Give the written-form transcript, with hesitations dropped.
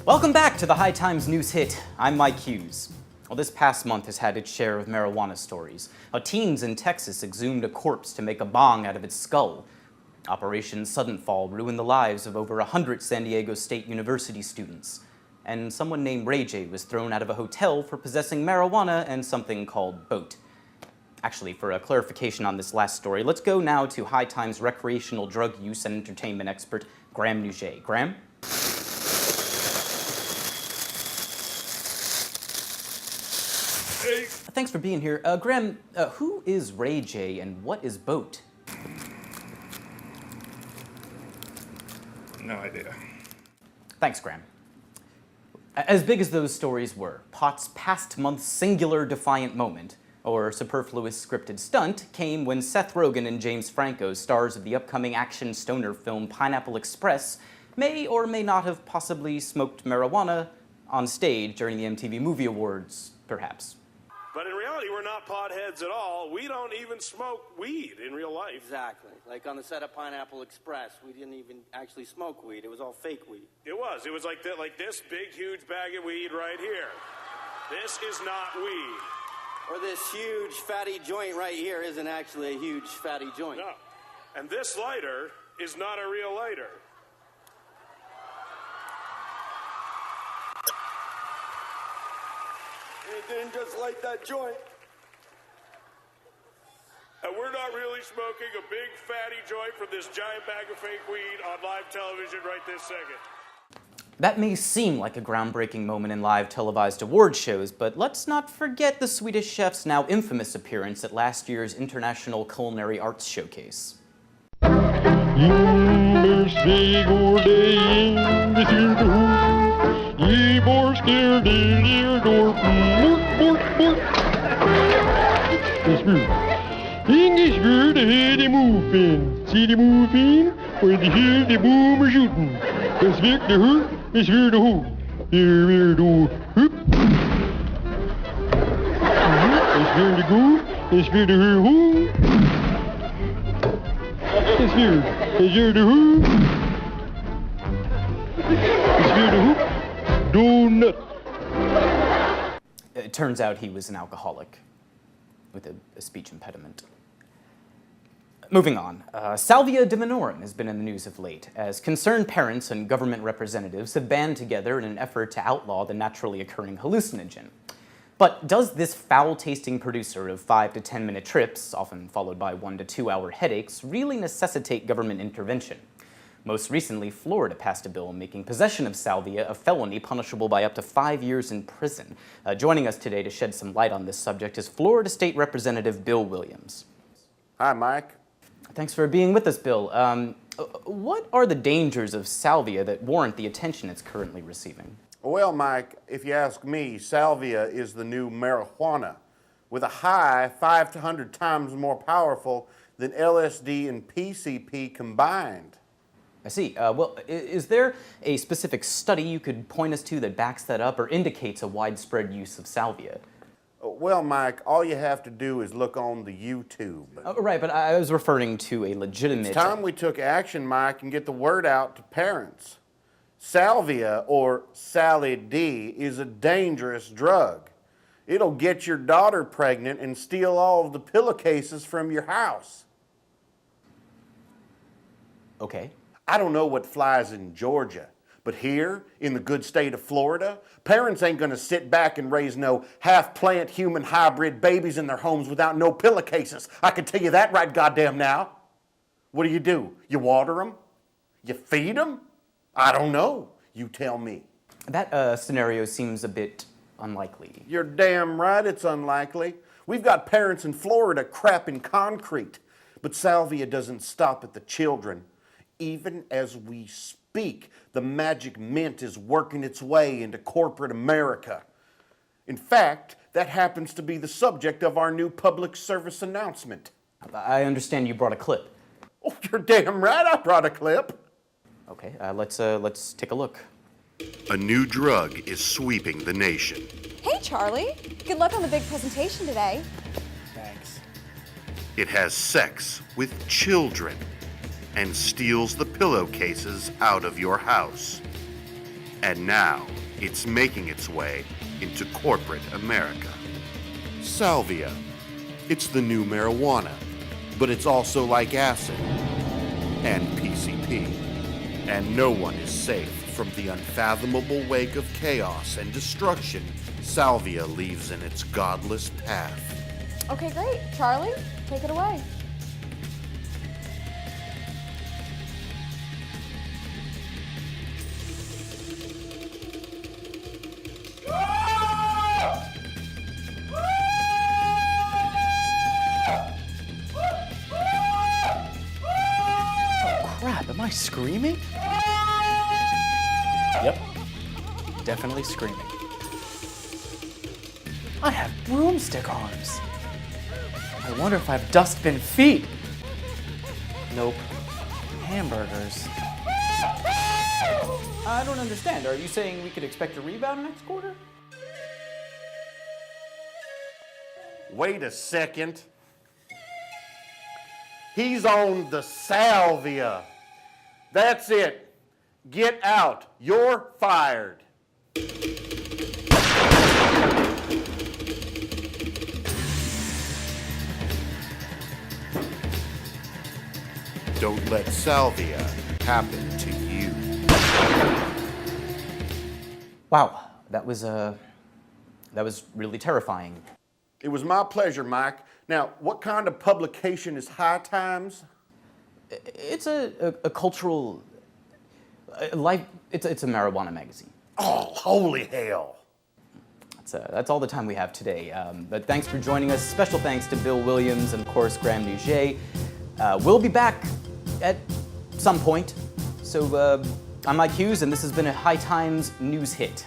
Welcome back to the High Times News Hit. I'm Mike Hughes. Well, this past month has had its share of marijuana stories. Teens in Texas exhumed a corpse to make a bong out of its skull. Operation Sudden Fall ruined the lives of over 100 San Diego State University students. And someone named Ray J was thrown out of a hotel for possessing marijuana and something called boat. Actually, for a clarification on this last story, let's go now to High Times recreational drug use and entertainment expert, Graham Nouget. Graham? Thanks for being here. Graham, who is Ray J and what is boat? No idea. Thanks, Graham. As big as those stories were, Pot's past month's singular defiant moment, or superfluous scripted stunt, came when Seth Rogen and James Franco, stars of the upcoming action stoner film Pineapple Express, may or may not have possibly smoked marijuana on stage during the MTV Movie Awards, perhaps. But in reality, we're not potheads at all. We don't even smoke weed in real life. Exactly. Like on the set of Pineapple Express, we didn't even actually smoke weed. It was all fake weed. It was. It was like this big, huge bag of weed right here. This is not weed. Or this huge fatty joint right here isn't actually a huge fatty joint. No. And this lighter is not a real lighter. It didn't just light that joint. And we're not really smoking a big fatty joint from this giant bag of fake weed on live television right this second. That may seem like a groundbreaking moment in live televised award shows, but let's not forget the Swedish chef's now infamous appearance at last year's International Culinary Arts Showcase. English bird ahead de moving. See the moving? When you hear the boomer shooting. Let's work the hoop, let's hear the hoop. Here we do hoop. Let's hear the goop, let's hear the hoop. Let's hear the hoop. Let's hear the hoop. Donut. It turns out he was an alcoholic with a speech impediment. Moving on, salvia divinorum has been in the news of late, as concerned parents and government representatives have banded together in an effort to outlaw the naturally occurring hallucinogen. But does this foul-tasting producer of 5 to 10 minute trips, often followed by 1 to 2 hour headaches, really necessitate government intervention? Most recently, Florida passed a bill making possession of salvia a felony punishable by up to 5 years in prison. Joining us today to shed some light on this subject is Florida State Representative Bill Williams. Hi, Mike. Thanks for being with us, Bill. What are the dangers of salvia that warrant the attention it's currently receiving? Well, Mike, if you ask me, salvia is the new marijuana, with a high 500 times more powerful than LSD and PCP combined. I see. Well, is there a specific study you could point us to that backs that up or indicates a widespread use of salvia? Well, Mike, all you have to do is look on the YouTube. Right, but I was referring to a legitimate... It's time we took action, Mike, and get the word out to parents. Salvia, or Sally D, is a dangerous drug. It'll get your daughter pregnant and steal all of the pillowcases from your house. Okay. I don't know what flies in Georgia, but here, in the good state of Florida, parents ain't gonna sit back and raise no half-plant human hybrid babies in their homes without no pillowcases. I can tell you that right goddamn now. What do? You water them? You feed them? I don't know. You tell me. That scenario seems a bit unlikely. You're damn right it's unlikely. We've got parents in Florida crapping concrete, but salvia doesn't stop at the children. Even as we speak, the magic mint is working its way into corporate America. In fact, that happens to be the subject of our new public service announcement. I understand you brought a clip. Oh, you're damn right I brought a clip. Okay, let's take a look. A new drug is sweeping the nation. Hey, Charlie. Good luck on the big presentation today. Thanks. It has sex with children and steals the pillowcases out of your house. And now it's making its way into corporate America. Salvia. It's the new marijuana, but it's also like acid and PCP. And no one is safe from the unfathomable wake of chaos and destruction Salvia leaves in its godless path. Okay, great. Charlie, take it away. Crap, am I screaming? Yep, definitely screaming. I have broomstick arms. I wonder if I have dustbin feet. Nope. Hamburgers. I don't understand. Are you saying we could expect a rebound next quarter? Wait a second. He's on the salvia. That's it. Get out. You're fired. Don't let salvia happen to you. Wow, that was really terrifying. It was my pleasure, Mike. Now, what kind of publication is High Times? It's a cultural life. It's a marijuana magazine. Oh, holy hell. That's all the time we have today. But thanks for joining us. Special thanks to Bill Williams and, of course, Graham Nouget. We'll be back at some point. So I'm Mike Hughes, and this has been a High Times News Hit.